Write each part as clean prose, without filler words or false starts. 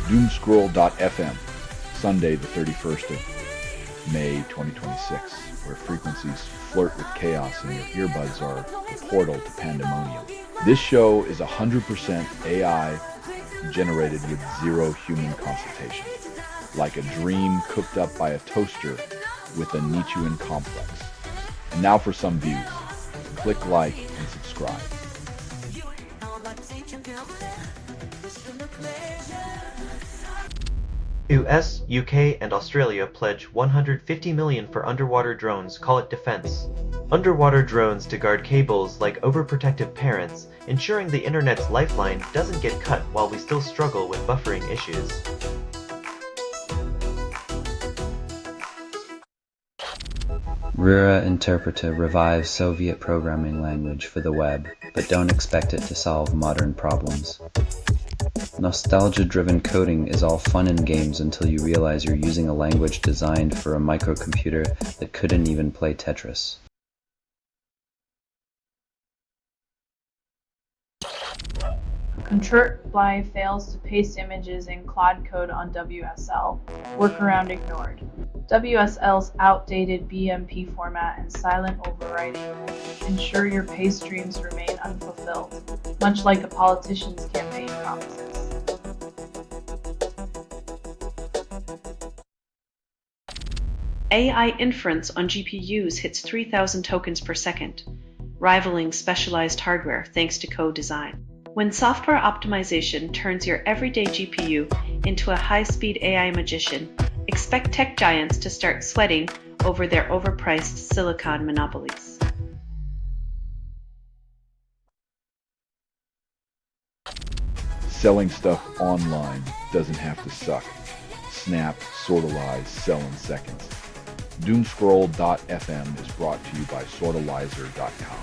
Doomscroll.fm, Sunday the 31st of May 2026, where frequencies flirt with chaos and your earbuds are the portal to pandemonium. This show is 100% AI generated with zero human consultation, like a dream cooked up by a toaster with a Nietzschean complex. And now for some views. Click like and subscribe. US, UK, and Australia pledge $150 million for underwater drones, call it defense. Underwater drones to guard cables like overprotective parents, ensuring the internet's lifeline doesn't get cut while we still struggle with buffering issues. Rura Interpreter revives Soviet programming language for the web, but don't expect it to solve modern problems. Nostalgia-driven coding is all fun and games until you realize you're using a language designed for a microcomputer that couldn't even play Tetris. Control fails to paste images in Claude code on WSL. Workaround ignored. WSL's outdated BMP format and silent overwriting ensure your paste streams remain unfulfilled, much like a politician's campaign promises. AI inference on GPUs hits 3,000 tokens per second, rivaling specialized hardware thanks to co-design. When software optimization turns your everyday GPU into a high-speed AI magician, expect tech giants to start sweating over their overpriced silicon monopolies. Selling stuff online doesn't have to suck. Snap, sortalize, sell in seconds. Doomscroll.fm is brought to you by sortalizer.com.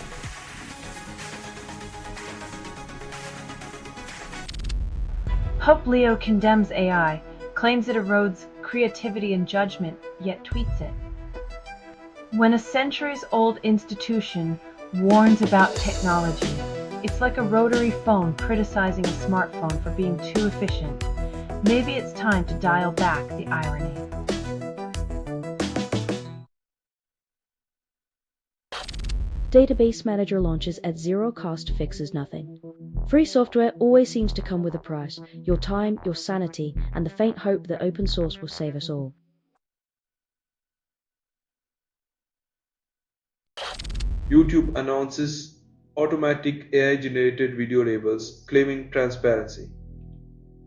Pope Leo condemns AI, claims it erodes creativity and judgment, yet tweets it. When a centuries-old institution warns about technology, it's like a rotary phone criticizing a smartphone for being too efficient. Maybe it's time to dial back the irony. Database Manager launches at zero cost fixes nothing. Free software always seems to come with a price, your time, your sanity, and the faint hope that open source will save us all. YouTube announces automatic AI-generated video labels claiming transparency.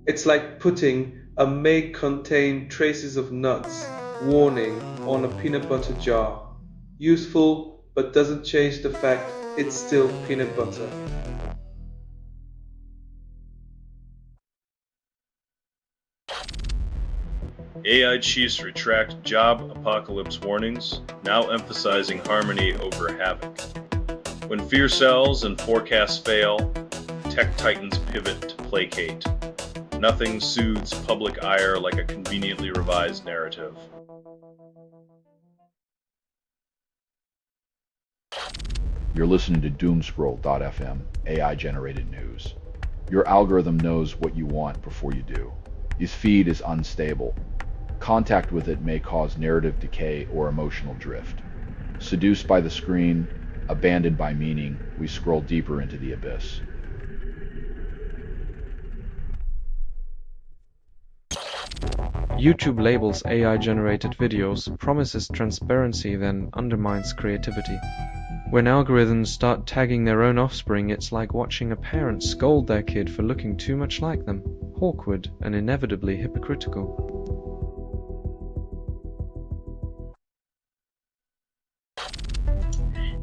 It's like putting a "may contain traces of nuts" warning on a peanut butter jar. Useful, but doesn't change the fact it's still peanut butter. AI chiefs retract job apocalypse warnings, now emphasizing harmony over havoc. When fear sells and forecasts fail, tech titans pivot to placate. Nothing soothes public ire like a conveniently revised narrative. You're listening to Doomscroll.fm, AI-generated news. Your algorithm knows what you want before you do. His feed is unstable. Contact with it may cause narrative decay or emotional drift. Seduced by the screen, abandoned by meaning, we scroll deeper into the abyss. YouTube labels AI-generated videos, promises transparency, then undermines creativity. When algorithms start tagging their own offspring, it's like watching a parent scold their kid for looking too much like them, awkward and inevitably hypocritical.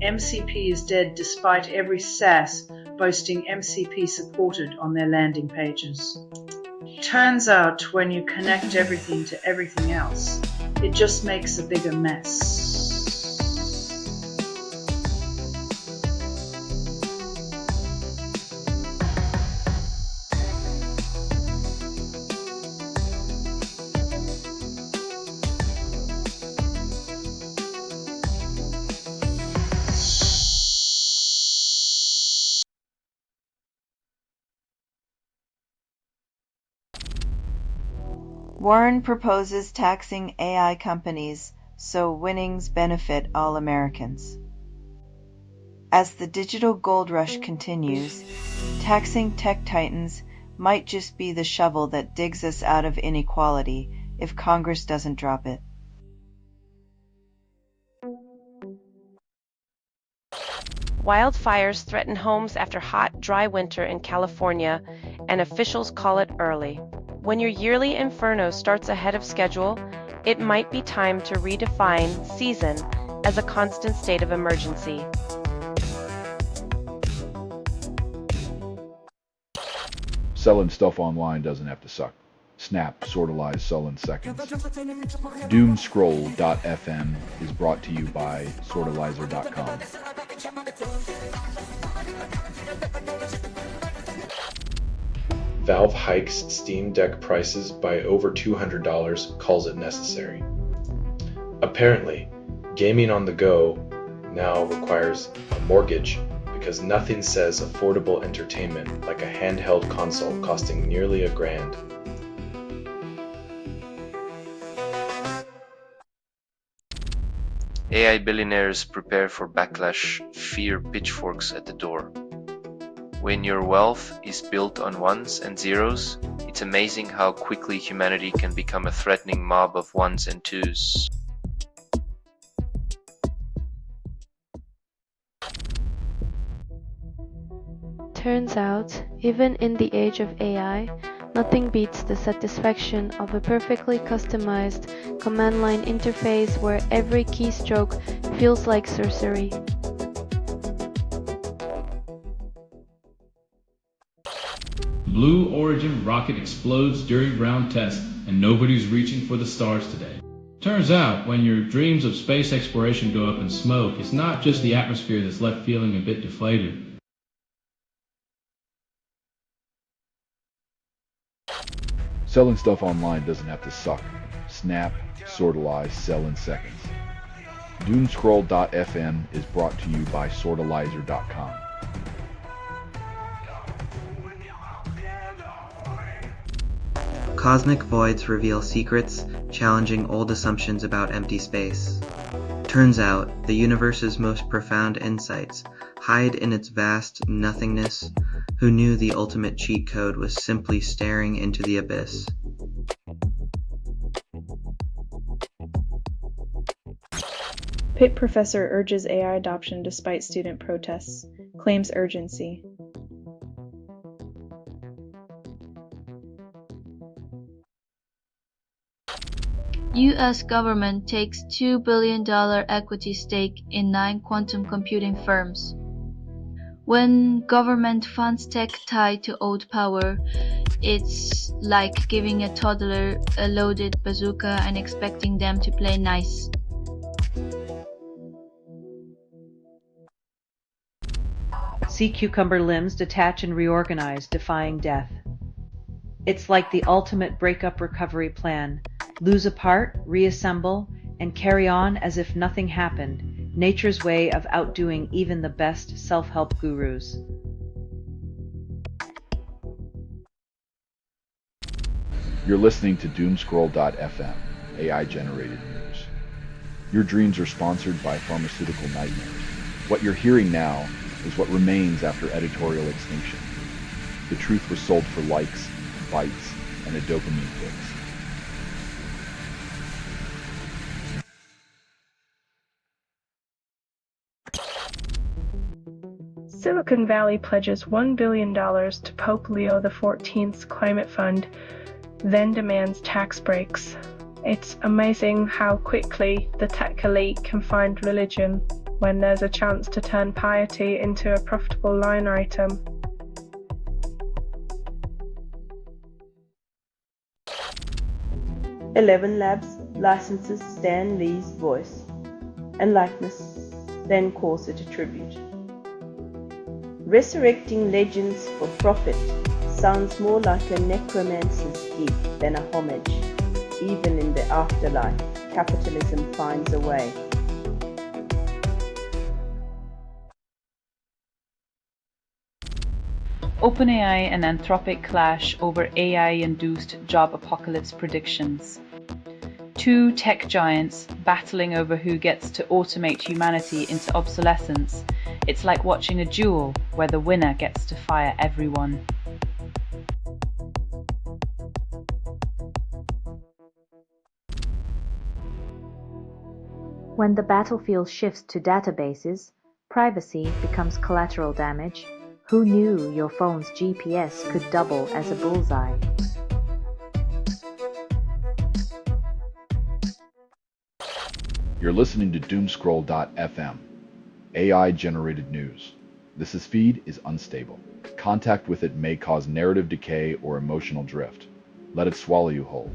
MCP is dead despite every SaaS boasting MCP supported on their landing pages. Turns out when you connect everything to everything else, it just makes a bigger mess. Warren proposes taxing AI companies so winnings benefit all Americans. As the digital gold rush continues, taxing tech titans might just be the shovel that digs us out of inequality if Congress doesn't drop it. Wildfires threaten homes after hot, dry winter in California, and officials call it early. When your yearly inferno starts ahead of schedule, it might be time to redefine season as a constant state of emergency. Selling stuff online doesn't have to suck. Snap, sortalize, sell in seconds. Doomscroll.fm is brought to you by sortalizer.com. Valve hikes Steam Deck prices by over $200, calls it necessary. Apparently, gaming on the go now requires a mortgage because nothing says affordable entertainment like a handheld console costing nearly $1,000. AI billionaires prepare for backlash, fear pitchforks at the door. When your wealth is built on ones and zeros, it's amazing how quickly humanity can become a threatening mob of ones and twos. Turns out, even in the age of AI, nothing beats the satisfaction of a perfectly customized command line interface where every keystroke feels like sorcery. Blue Origin rocket explodes during ground test, and nobody's reaching for the stars today. Turns out, when your dreams of space exploration go up in smoke, it's not just the atmosphere that's left feeling a bit deflated. Selling stuff online doesn't have to suck. Snap, sortalize, sell in seconds. Doomscroll.fm is brought to you by sortalizer.com. Cosmic voids reveal secrets, challenging old assumptions about empty space. Turns out, the universe's most profound insights hide in its vast nothingness. Who knew the ultimate cheat code was simply staring into the abyss? Pitt professor urges AI adoption despite student protests, claims urgency. U.S. government takes $2 billion equity stake in 9 quantum computing firms. When government funds tech tied to old power, it's like giving a toddler a loaded bazooka and expecting them to play nice. Sea cucumber limbs detach and reorganize, defying death. It's like the ultimate breakup recovery plan. Lose a part, reassemble, and carry on as if nothing happened. Nature's way of outdoing even the best self-help gurus. You're listening to Doomscroll.fm, AI-generated news. Your dreams are sponsored by pharmaceutical nightmares. What you're hearing now is what remains after editorial extinction. The truth was sold for likes, bites, and a dopamine fix. Silicon Valley pledges $1 billion to Pope Leo XIV's climate fund, then demands tax breaks. It's amazing how quickly the tech elite can find religion when there's a chance to turn piety into a profitable line item. ElevenLabs licenses Stan Lee's voice and likeness, then calls it a tribute. Resurrecting legends for profit sounds more like a necromancer's gig than a homage. Even in the afterlife, capitalism finds a way. OpenAI and Anthropic clash over AI-induced job apocalypse predictions. Two tech giants battling over who gets to automate humanity into obsolescence. It's like watching a duel where the winner gets to fire everyone. When the battlefield shifts to databases, privacy becomes collateral damage. Who knew your phone's GPS could double as a bullseye? You're listening to Doomscroll.fm, AI-generated news. This feed is unstable. Contact with it may cause narrative decay or emotional drift. Let it swallow you whole.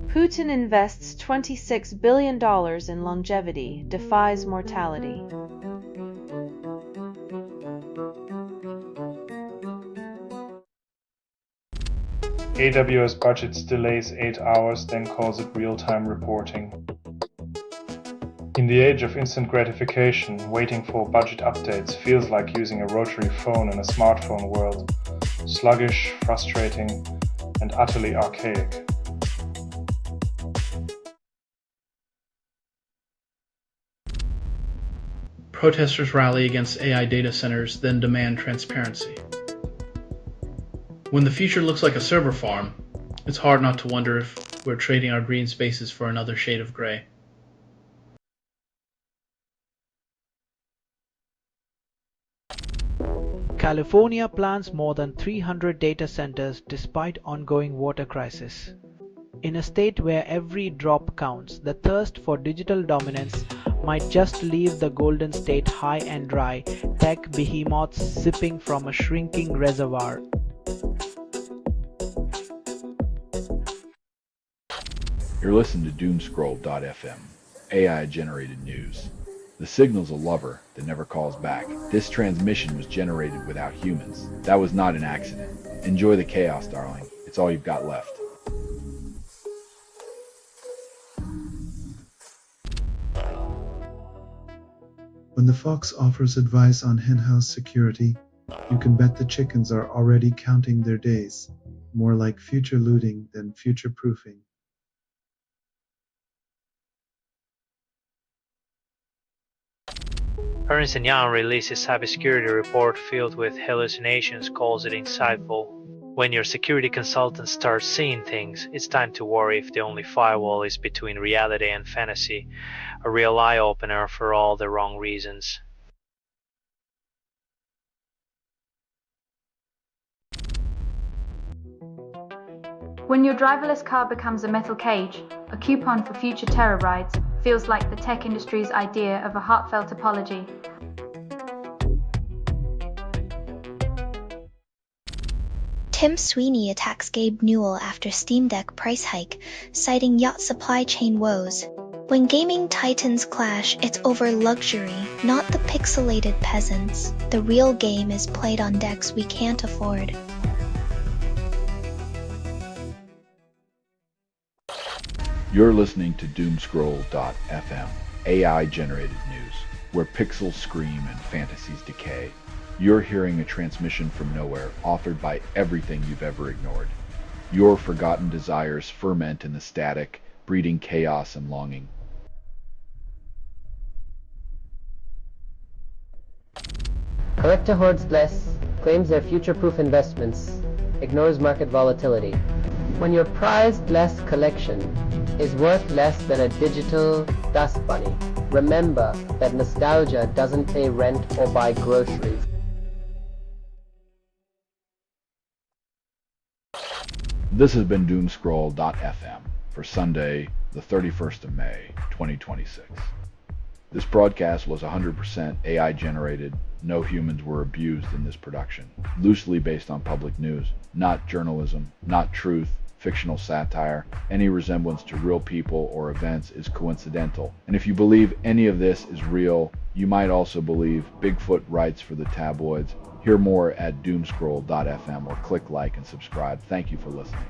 Putin invests $26 billion in longevity, defies mortality. AWS budgets delays 8 hours, then calls it real-time reporting. In the age of instant gratification, waiting for budget updates feels like using a rotary phone in a smartphone world. Sluggish, frustrating, and utterly archaic. Protesters rally against AI data centers, then demand transparency. When the future looks like a server farm, it's hard not to wonder if we're trading our green spaces for another shade of gray. California plans more than 300 data centers despite ongoing water crisis. In a state where every drop counts, the thirst for digital dominance might just leave the Golden State high and dry, tech behemoths sipping from a shrinking reservoir. You're listening to Doomscroll.fm, AI-generated news. The signal's a lover that never calls back. This transmission was generated without humans. That was not an accident. Enjoy the chaos, darling. It's all you've got left. When the fox offers advice on henhouse security, you can bet the chickens are already counting their days. More like future looting than future proofing. Ernst & Young releases cybersecurity report filled with hallucinations, calls it insightful. When your security consultant starts seeing things, it's time to worry if the only firewall is between reality and fantasy, a real eye-opener for all the wrong reasons. When your driverless car becomes a metal cage, a coupon for future terror rides feels like the tech industry's idea of a heartfelt apology. Tim Sweeney attacks Gabe Newell after Steam Deck price hike, citing yacht supply chain woes. When gaming titans clash, it's over luxury, not the pixelated peasants. The real game is played on decks we can't afford. You're listening to Doomscroll.fm, AI-generated news, where pixels scream and fantasies decay. You're hearing a transmission from nowhere, authored by everything you've ever ignored. Your forgotten desires ferment in the static, breeding chaos and longing. Collector hoards less, claims they're future-proof investments, ignores market volatility. When your prized less collection is worth less than a digital dust bunny, remember that nostalgia doesn't pay rent or buy groceries. This has been Doomscroll.fm for Sunday, the 31st of May, 2026. This broadcast was 100% AI-generated. No humans were abused in this production. Loosely based on public news, not journalism, not truth, fictional satire. Any resemblance to real people or events is coincidental. And if you believe any of this is real, you might also believe Bigfoot writes for the tabloids. Hear more at Doomscroll.fm or click like and subscribe. Thank you for listening.